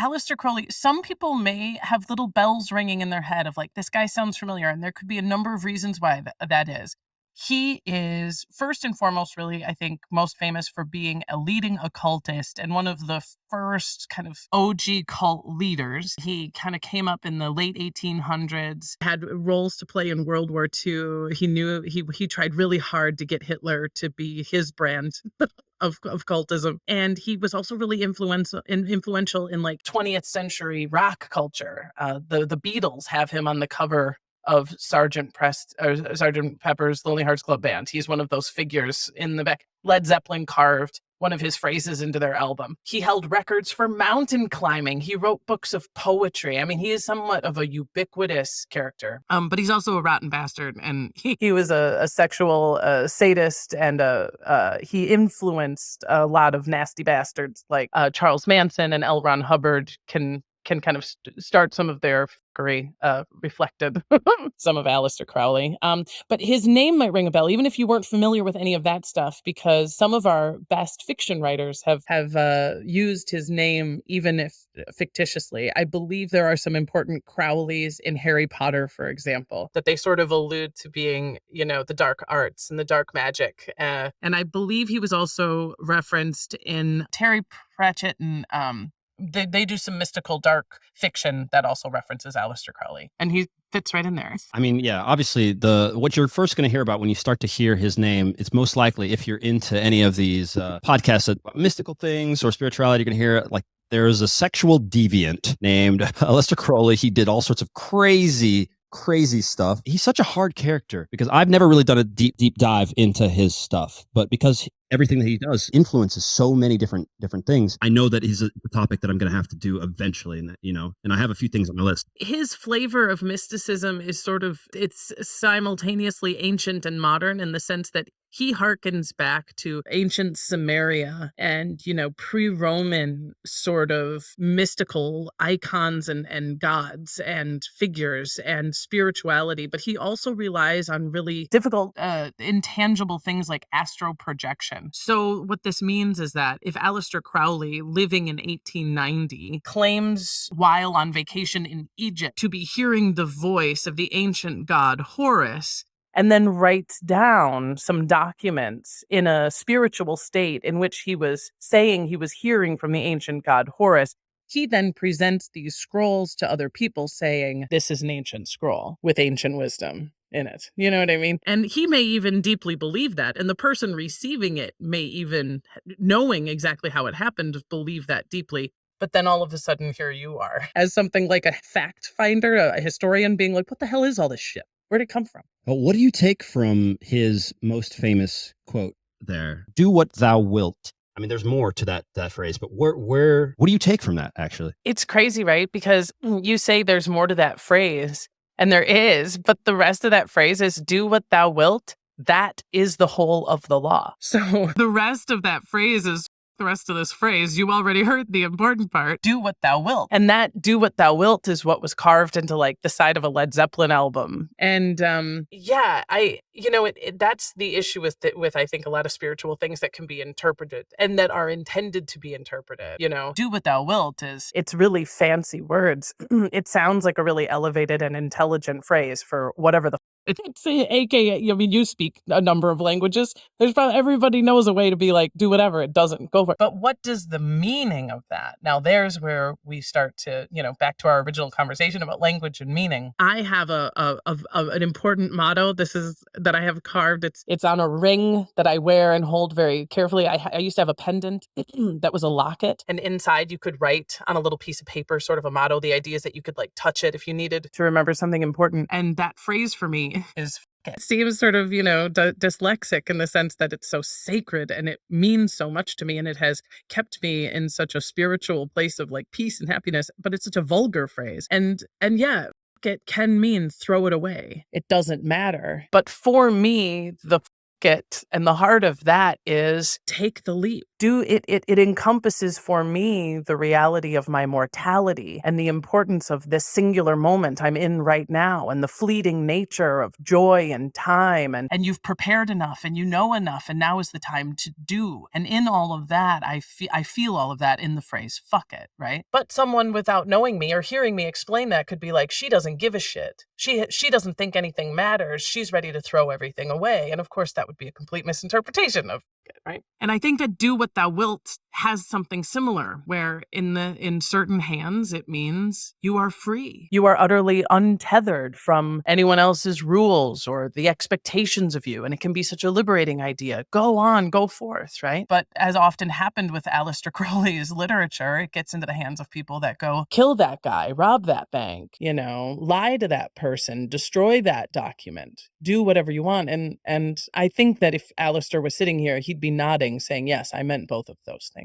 Aleister Crowley, some people may have little bells ringing in their head of like, this guy sounds familiar, and there could be a number of reasons why that is. He is, first and foremost, really, I think, most famous for being a leading occultist and one of the first kind of OG cult leaders. He kind of came up in the late 1800s, had roles to play in World War II. He knew he tried really hard to get Hitler to be his brand of cultism. And he was also really influential in like 20th century rock culture. The Beatles have him on the cover of Sgt. Pepper's Lonely Hearts Club Band. He's one of those figures in the back. Led Zeppelin carved one of his phrases into their album. He held records for mountain climbing. He wrote books of poetry. I mean, he is somewhat of a ubiquitous character. But he's also a rotten bastard, and he was a sexual sadist, and he influenced a lot of nasty bastards like Charles Manson and L. Ron Hubbard can kind of start some of their fuckery, reflected some of Aleister Crowley. But his name might ring a bell, even if you weren't familiar with any of that stuff, because some of our best fiction writers have used his name, even if fictitiously. I believe there are some important Crowleys in Harry Potter, for example, that they sort of allude to being, the dark arts and the dark magic. And I believe he was also referenced in Terry Pratchett and They do some mystical dark fiction that also references Aleister Crowley, and he fits right in there. I mean, yeah, obviously what you're first going to hear about when you start to hear his name, it's most likely if you're into any of these podcasts about mystical things or spirituality, you're going to hear like there's a sexual deviant named Aleister Crowley. He did all sorts of crazy stuff. He's such a hard character because I've never really done a deep dive into his stuff, but because everything that he does influences so many different things, I know that he's a topic that I'm going to have to do eventually, and and I have a few things on my list. His flavor of mysticism is it's simultaneously ancient and modern in the sense that he harkens back to ancient Samaria and, pre-Roman sort of mystical icons and gods and figures and spirituality. But he also relies on really difficult, intangible things like astral projection. So what this means is that if Aleister Crowley, living in 1890, claims while on vacation in Egypt to be hearing the voice of the ancient god Horus, and then writes down some documents in a spiritual state in which he was saying he was hearing from the ancient god Horus, he then presents these scrolls to other people saying, this is an ancient scroll with ancient wisdom in it. You know what I mean? And he may even deeply believe that. And the person receiving it may even, knowing exactly how it happened, believe that deeply. But then all of a sudden, here you are, as something like a fact finder, a historian being like, what the hell is all this shit? Where'd it come from? Well, what do you take from his most famous quote there? Do what thou wilt. I mean, there's more to that phrase, but what do you take from that, actually? It's crazy, right? Because you say there's more to that phrase, and there is, but the rest of that phrase is do what thou wilt. That is the whole of the law. So the rest of that phrase is the rest of this phrase. You already heard the important part. Do what thou wilt. And that do what thou wilt is what was carved into like the side of a Led Zeppelin album. And that's the issue with I think a lot of spiritual things that can be interpreted and that are intended to be interpreted. Do what thou wilt it's really fancy words. It sounds like a really elevated and intelligent phrase for whatever the it's AKA, you speak a number of languages. There's probably everybody knows a way to be like, do whatever. It doesn't go for it. But what does the meaning of that? Now, there's where we start to, back to our original conversation about language and meaning. I have an important motto. This is that I have carved. It's on a ring that I wear and hold very carefully. I used to have a pendant that was a locket, and inside you could write on a little piece of paper, sort of a motto. The idea is that you could like touch it if you needed to remember something important. And that phrase for me is it seems sort of, dyslexic in the sense that it's so sacred and it means so much to me and it has kept me in such a spiritual place of like peace and happiness, but it's such a vulgar phrase. And yeah, it can mean throw it away. It doesn't matter. But for me, the it. And the heart of that is take the leap. It encompasses for me the reality of my mortality and the importance of this singular moment I'm in right now and the fleeting nature of joy and time. And you've prepared enough and you know enough, and now is the time to do. And in all of that, I feel all of that in the phrase, fuck it, right? But someone without knowing me or hearing me explain that could be like, she doesn't give a shit. She doesn't think anything matters. She's ready to throw everything away. And of course, that would be a complete misinterpretation of it, right? And I think that do what thou wilt has something similar, where in certain hands, it means you are free. You are utterly untethered from anyone else's rules or the expectations of you. And it can be such a liberating idea. Go on, go forth, right? But as often happened with Aleister Crowley's literature, it gets into the hands of people that go, kill that guy, rob that bank, lie to that person, destroy that document, do whatever you want. And I think that if Aleister was sitting here, he'd be nodding, saying, yes, I meant both of those things.